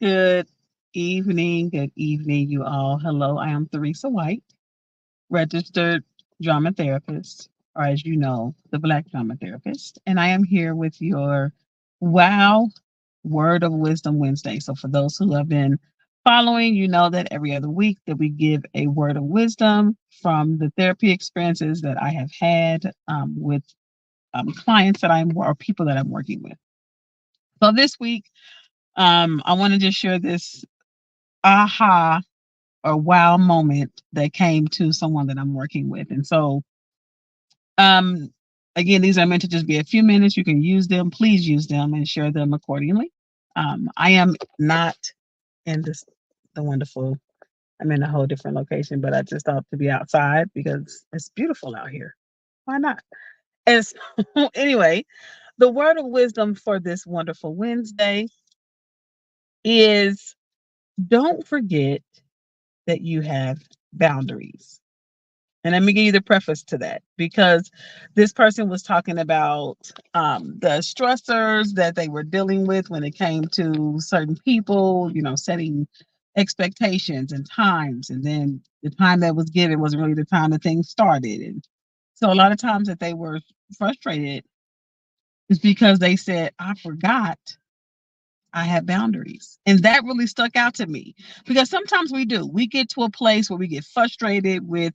Good good evening, you all. Hello, I am Theresa White, registered drama therapist, or as you know, the Black drama therapist. And I am here with your Wow Word of Wisdom Wednesday. So for those who have been following, you know that every other week that we give a word of wisdom from the therapy experiences that I have had with clients that I'm or people that I'm working with. So this week, I want to just share this aha or wow moment that came to someone that I'm working with. And so, um, again, these are meant to just be a few minutes. You can use them. Please use them and share them accordingly. I am not in the wonderful, I'm in a whole different location, but I just thought to be outside because it's beautiful out here. Why not? And so, anyway, the word of wisdom for this wonderful Wednesday is don't forget that you have boundaries. And let me give you the preface to that because this person was talking about the stressors that they were dealing with when it came to certain people, setting expectations and times. And then the time that was given wasn't really the time that things started. And so a lot of times that they were frustrated is because they said, I forgot I had boundaries. And that really stuck out to me because sometimes we do. We get to a place where we get frustrated with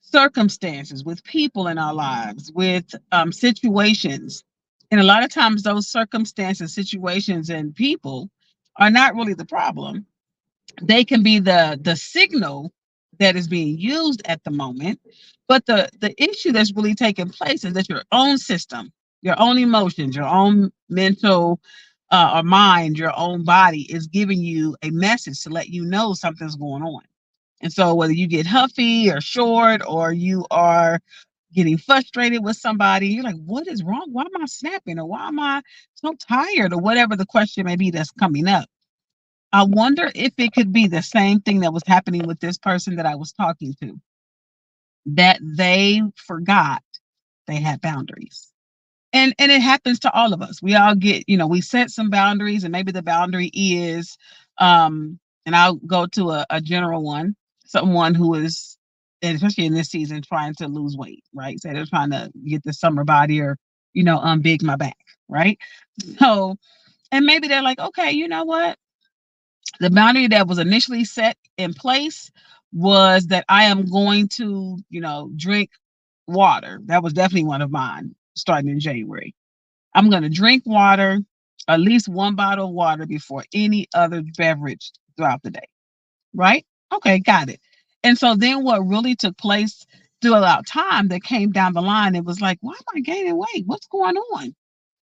circumstances, with people in our lives, with situations. And a lot of times, those circumstances, situations, and people are not really the problem. They can be the signal that is being used at the moment. But the issue that's really taking place is that your own system, your own emotions, your own mental or mind, your own body is giving you a message to let you know something's going on. And so whether you get huffy or short or you are getting frustrated with somebody, you're like, what is wrong? Why am I snapping? Or why am I so tired? Or whatever the question may be that's coming up. I wonder if it could be the same thing that was happening with this person that I was talking to, that they forgot they had boundaries. And it happens to all of us. We all get, we set some boundaries, and maybe the boundary is, and I'll go to a general one, someone who is, and especially in this season, trying to lose weight, right? Say they're trying to get the summer body or, unbig my back, right? So, and maybe they're like, okay, you know what? The boundary that was initially set in place was that I am going to, drink water. That was definitely one of mine starting in January. I'm going to drink water, at least one bottle of water before any other beverage throughout the day. Right? Okay, got it. And so then what really took place throughout time that came down the line, it was like, why am I gaining weight? What's going on?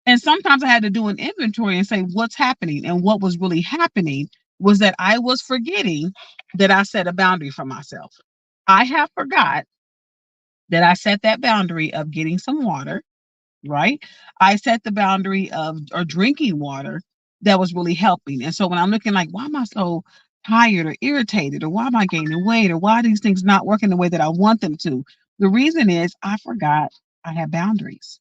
And sometimes I had to do an inventory and say, what's happening? And what was really happening was that I was forgetting that I set a boundary for myself. I have forgot that I set that boundary of getting some water, right? I set the boundary of or drinking water that was really helping. And so when I'm looking like, why am I so tired or irritated, or why am I gaining weight, or why are these things not working the way that I want them to? The reason is I forgot I had boundaries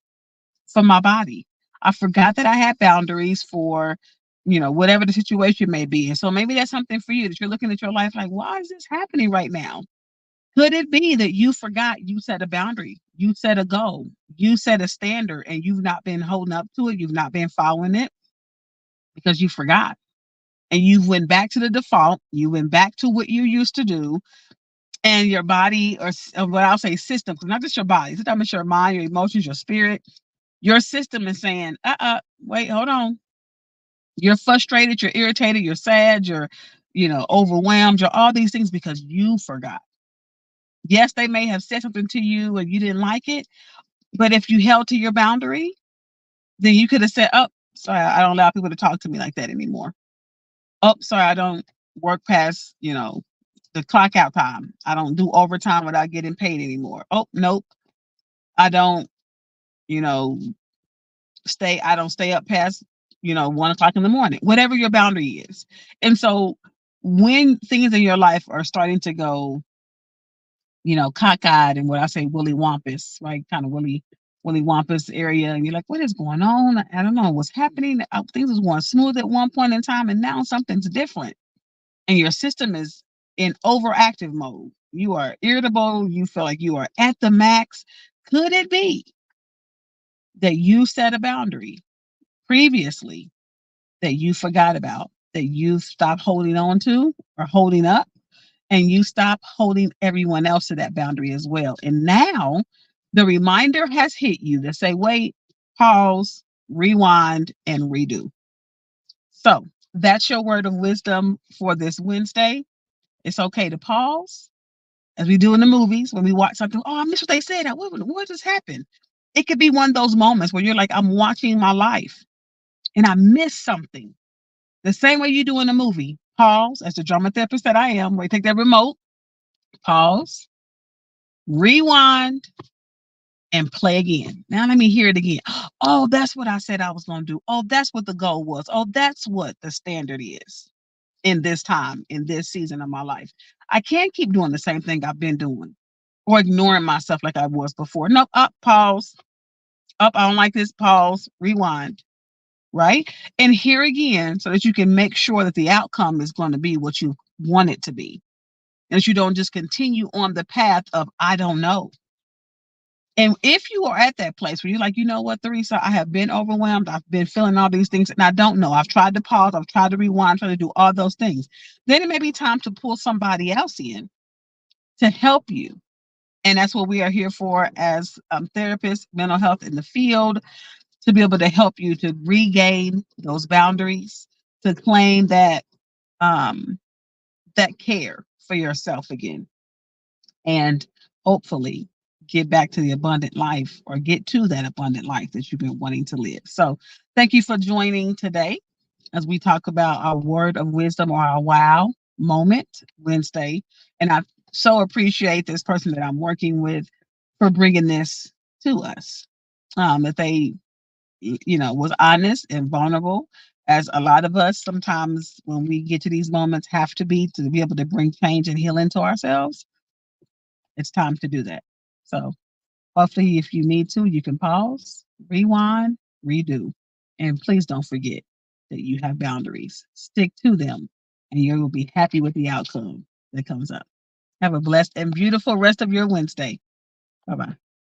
for my body. I forgot that I had boundaries for, whatever the situation may be. And so maybe that's something for you that you're looking at your life like, why is this happening right now? Could it be that you forgot you set a boundary? You set a goal, you set a standard, and you've not been holding up to it. You've not been following it because you forgot. And you went back to the default. You went back to what you used to do. And your body, or what I'll say system, because not just your body, sometimes it's your mind, your emotions, your spirit. Your system is saying, wait, hold on. You're frustrated, you're irritated, you're sad, you're, overwhelmed, you're all these things because you forgot. Yes, they may have said something to you and you didn't like it, but if you held to your boundary, then you could have said, oh, sorry, I don't allow people to talk to me like that anymore. Oh, sorry, I don't work past, the clock out time. I don't do overtime without getting paid anymore. Oh, nope. I don't, you know, I don't stay up past, 1 o'clock in the morning, whatever your boundary is. And so when things in your life are starting to go, cockeyed and what I say, willy wampus, right? Kind of willy Willy Wampa's area, and you're like, what is going on? I don't know what's happening. Things was going smooth at one point in time, and now something's different. And your system is in overactive mode. You are irritable. You feel like you are at the max. Could it be that you set a boundary previously that you forgot about, that you stopped holding on to or holding up, and you stop holding everyone else to that boundary as well? And now the reminder has hit you to say, wait, pause, rewind, and redo. So that's your word of wisdom for this Wednesday. It's okay to pause, as we do in the movies when we watch something. Oh, I missed what they said. What just happened? It could be one of those moments where you're like, I'm watching my life and I missed something. The same way you do in a movie. Pause, as the drama therapist that I am, where you take that remote, pause, rewind, and play again. Now let me hear it again. Oh, that's what I said I was going to do. Oh, that's what the goal was. Oh, that's what the standard is in this time, in this season of my life. I can't keep doing the same thing I've been doing or ignoring myself like I was before. Nope, up, pause, up, I don't like this, pause, rewind, right? And here again, so that you can make sure that the outcome is going to be what you want it to be. And that you don't just continue on the path of, I don't know. And if you are at that place where you're like, you know what, Theresa, I have been overwhelmed. I've been feeling all these things and I don't know. I've tried to pause. I've tried to rewind, try to do all those things. Then it may be time to pull somebody else in to help you. And that's what we are here for as therapists, mental health in the field, to be able to help you to regain those boundaries, to claim um, that care for yourself again, and hopefully get back to the abundant life, or get to that abundant life that you've been wanting to live. So thank you for joining today as we talk about our word of wisdom, or our wow moment Wednesday. And I so appreciate this person that I'm working with for bringing this to us. That they, was honest and vulnerable, as a lot of us sometimes when we get to these moments have to be able to bring change and healing to ourselves. It's time to do that. So hopefully, if you need to, you can pause, rewind, redo. And please don't forget that you have boundaries. Stick to them, and you will be happy with the outcome that comes up. Have a blessed and beautiful rest of your Wednesday. Bye bye.